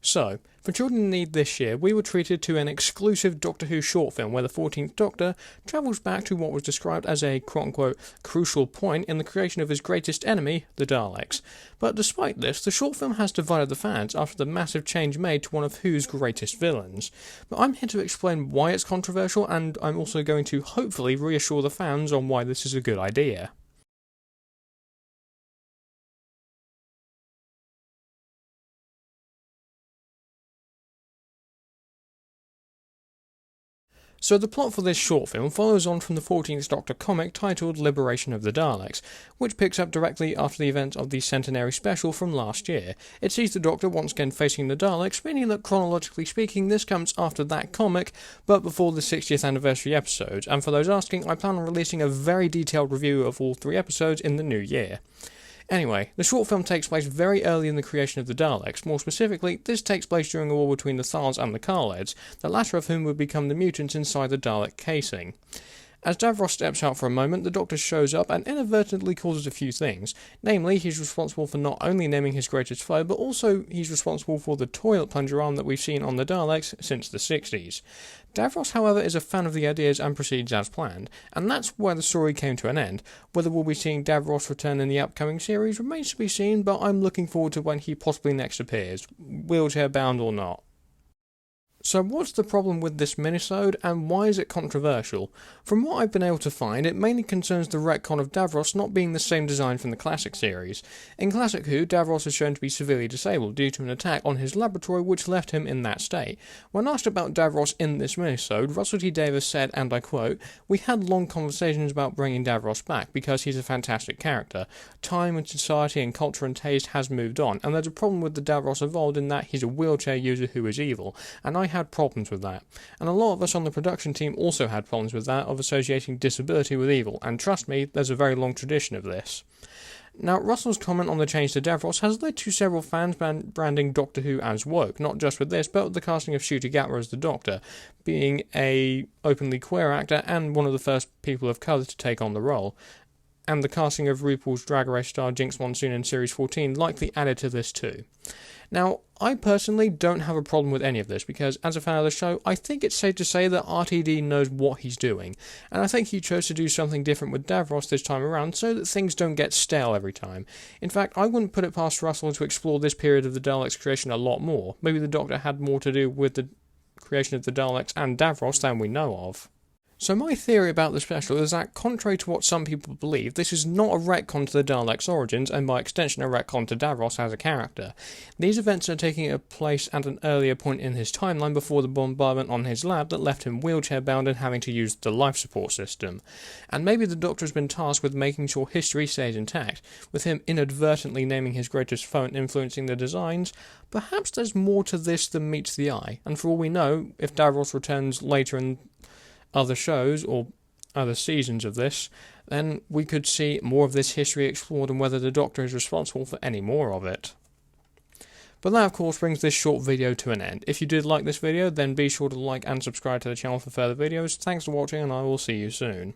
So, for Children in Need this year, we were treated to an exclusive Doctor Who short film where the 14th Doctor travels back to what was described as a quote-unquote crucial point in the creation of his greatest enemy, the Daleks. But despite this, the short film has divided the fans after the massive change made to one of Who's greatest villains. But I'm here to explain why it's controversial, and I'm also going to hopefully reassure the fans on why this is a good idea. So the plot for this short film follows on from the 14th Doctor comic titled Liberation of the Daleks, which picks up directly after the events of the Centenary Special from last year. It sees the Doctor once again facing the Daleks, meaning that chronologically speaking this comes after that comic, but before the 60th anniversary episodes, and for those asking, I plan on releasing a very detailed review of all 3 episodes in the new year. Anyway, the short film takes place very early in the creation of the Daleks. More specifically, this takes place during a war between the Thals and the Kaleds, the latter of whom would become the mutants inside the Dalek casing. As Davros steps out for a moment, the Doctor shows up and inadvertently causes a few things. Namely, he's responsible for not only naming his greatest foe, but also he's responsible for the toilet plunger arm that we've seen on the Daleks since the 60s. Davros, however, is a fan of the ideas and proceeds as planned, and that's where the story came to an end. Whether we'll be seeing Davros return in the upcoming series remains to be seen, but I'm looking forward to when he possibly next appears, wheelchair-bound or not. So what's the problem with this minisode, and why is it controversial? From what I've been able to find, it mainly concerns the retcon of Davros not being the same design from the classic series. In Classic Who, Davros is shown to be severely disabled due to an attack on his laboratory which left him in that state. When asked about Davros in this minisode, Russell T Davies said, and I quote, "We had long conversations about bringing Davros back because he's a fantastic character. Time and society and culture and taste has moved on, and there's a problem with the Davros evolved in that he's a wheelchair user who is evil, and I had problems with that. And a lot of us on the production team also had problems with that, of associating disability with evil, and trust me, there's a very long tradition of this." Now, Russell's comment on the change to Davros has led to several fans branding Doctor Who as woke, not just with this, but with the casting of Ncuti Gatwa as the Doctor, being a openly queer actor and one of the first people of colour to take on the role. And the casting of RuPaul's Drag Race star Jinx Monsoon in Series 14 likely added to this too. Now, I personally don't have a problem with any of this because, as a fan of the show, I think it's safe to say that RTD knows what he's doing, and I think he chose to do something different with Davros this time around so that things don't get stale every time. In fact, I wouldn't put it past Russell to explore this period of the Daleks' creation a lot more. Maybe the Doctor had more to do with the creation of the Daleks and Davros than we know of. So my theory about the special is that, contrary to what some people believe, this is not a retcon to the Daleks' origins, and by extension a retcon to Davros as a character. These events are taking place at an earlier point in his timeline before the bombardment on his lab that left him wheelchair-bound and having to use the life support system. And maybe the Doctor has been tasked with making sure history stays intact, with him inadvertently naming his greatest foe and influencing the designs. Perhaps there's more to this than meets the eye, and for all we know, if Davros returns later in other shows or other seasons of this, then we could see more of this history explored and whether the Doctor is responsible for any more of it. But that of course brings this short video to an end. If you did like this video, then be sure to like and subscribe to the channel for further videos. Thanks for watching, and I will see you soon.